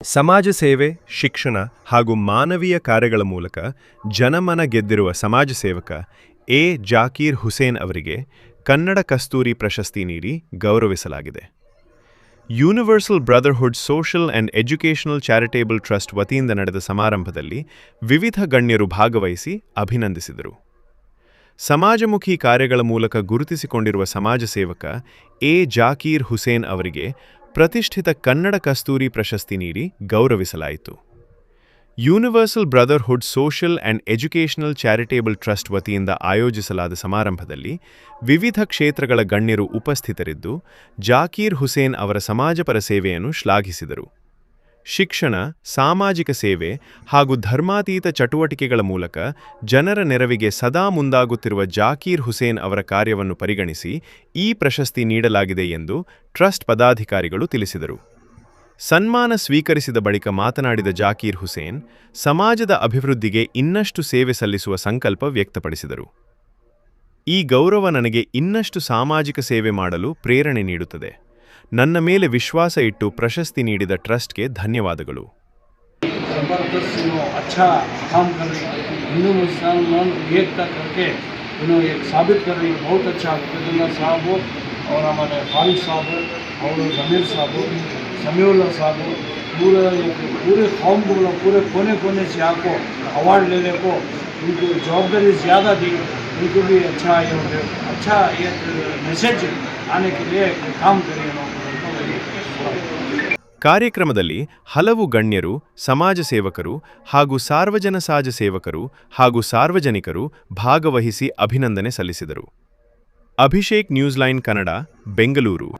ಸಮಾಜ ಸೇವೆ, ಶಿಕ್ಷಣ ಹಾಗೂ ಮಾನವೀಯ ಕಾರ್ಯಗಳ ಮೂಲಕ ಜನಮನ ಗೆದ್ದಿರುವ ಸಮಾಜ ಸೇವಕ ಎ. ಜಾಕೀರ್ ಹುಸೇನ್ ಅವರಿಗೆ ಕನ್ನಡ ಕಸ್ತೂರಿ ಪ್ರಶಸ್ತಿ ನೀಡಿ ಗೌರವಿಸಲಾಗಿದೆ. Universal brotherhood social and educational charitable trust ವತಿಯಿಂದ ನಡೆದ ಸಮಾರಂಭದಲ್ಲಿ ವಿವಿಧ ಗಣ್ಯರು ಭಾಗವಹಿಸಿ ಅಭಿನಂದಿಸಿದರು. ಸಮಾಜಮುಖಿ ಕಾರ್ಯಗಳ ಮೂಲಕ ಗುರುತಿಸಿಕೊಂಡಿರುವ ಸಮಾಜ ಸೇವಕ ಎ. ಜಾಕೀರ್ ಹುಸೇನ್ ಅವರಿಗೆ ಪ್ರತಿಷ್ಠಿತ ಕನ್ನಡ ಕಸ್ತೂರಿ ಪ್ರಶಸ್ತಿ ನೀಡಿ ಗೌರವಿಸಲಾಯಿತು. Universal brotherhood social and educational charitable trust ವತಿಯಿಂದ ಆಯೋಜಿಸಲಾದ ಸಮಾರಂಭದಲ್ಲಿ ವಿವಿಧ ಕ್ಷೇತ್ರಗಳ ಗಣ್ಯರು ಉಪಸ್ಥಿತರಿದ್ದು, ಜಾಕೀರ್ ಹುಸೇನ್ ಅವರ ಸಮಾಜಪರ ಸೇವೆಯನ್ನು ಶ್ಲಾಘಿಸಿದರು. ಶಿಕ್ಷಣ, ಸಾಮಾಜಿಕ ಸೇವೆ ಹಾಗೂ ಧರ್ಮಾತೀತ ಚಟುವಟಿಕೆಗಳ ಮೂಲಕ ಜನರ ನೆರವಿಗೆ ಸದಾ ಮುಂದಾಗುತ್ತಿರುವ ಜಾಕೀರ್ ಹುಸೇನ್ ಅವರ ಕಾರ್ಯವನ್ನು ಪರಿಗಣಿಸಿ ಈ ಪ್ರಶಸ್ತಿ ನೀಡಲಾಗಿದೆ ಎಂದು ಟ್ರಸ್ಟ್ ಪದಾಧಿಕಾರಿಗಳು ತಿಳಿಸಿದರು. ಸನ್ಮಾನ ಸ್ವೀಕರಿಸಿದ ಬಳಿಕ ಮಾತನಾಡಿದ ಜಾಕೀರ್ ಹುಸೇನ್, ಸಮಾಜದ ಅಭಿವೃದ್ಧಿಗೆ ಇನ್ನಷ್ಟು ಸೇವೆ ಸಲ್ಲಿಸುವ ಸಂಕಲ್ಪ ವ್ಯಕ್ತಪಡಿಸಿದರು. ಈ ಗೌರವ ನನಗೆ ಇನ್ನಷ್ಟು ಸಾಮಾಜಿಕ ಸೇವೆ ಮಾಡಲು ಪ್ರೇರಣೆ ನೀಡುತ್ತದೆ. ನನ್ನ ಮೇಲೆ ವಿಶ್ವಾಸ ಇಟ್ಟು ಪ್ರಶಸ್ತಿ ನೀಡಿದ ಟ್ರಸ್ಟ್ಗೆ ಧನ್ಯವಾದಗಳು. अच्छा काम कर रही है, हिंदू मुसलमान एकता करके एक साबित कर रही है. बहुत अच्छा अब्दुल्ला साहब और हमारे फारूक साहब और जमीर साहब, समीउल्ला साहब, पूरे कौम को पूरे कोने कोने से आपको अवार्ड लेने को उनको जवाबदारी ज़्यादा दी. उनको भी अच्छा एक मैसेज आने के लिए काम करिए. ಕಾರ್ಯಕ್ರಮದಲ್ಲಿ ಹಲವು ಗಣ್ಯರು, ಸಮಾಜ ಸೇವಕರು ಹಾಗೂ ಸಾರ್ವಜನಿಕರು ಭಾಗವಹಿಸಿ ಅಭಿನಂದನೆ ಸಲ್ಲಿಸಿದರು. Abhishek news line Kannada, Bengaluru.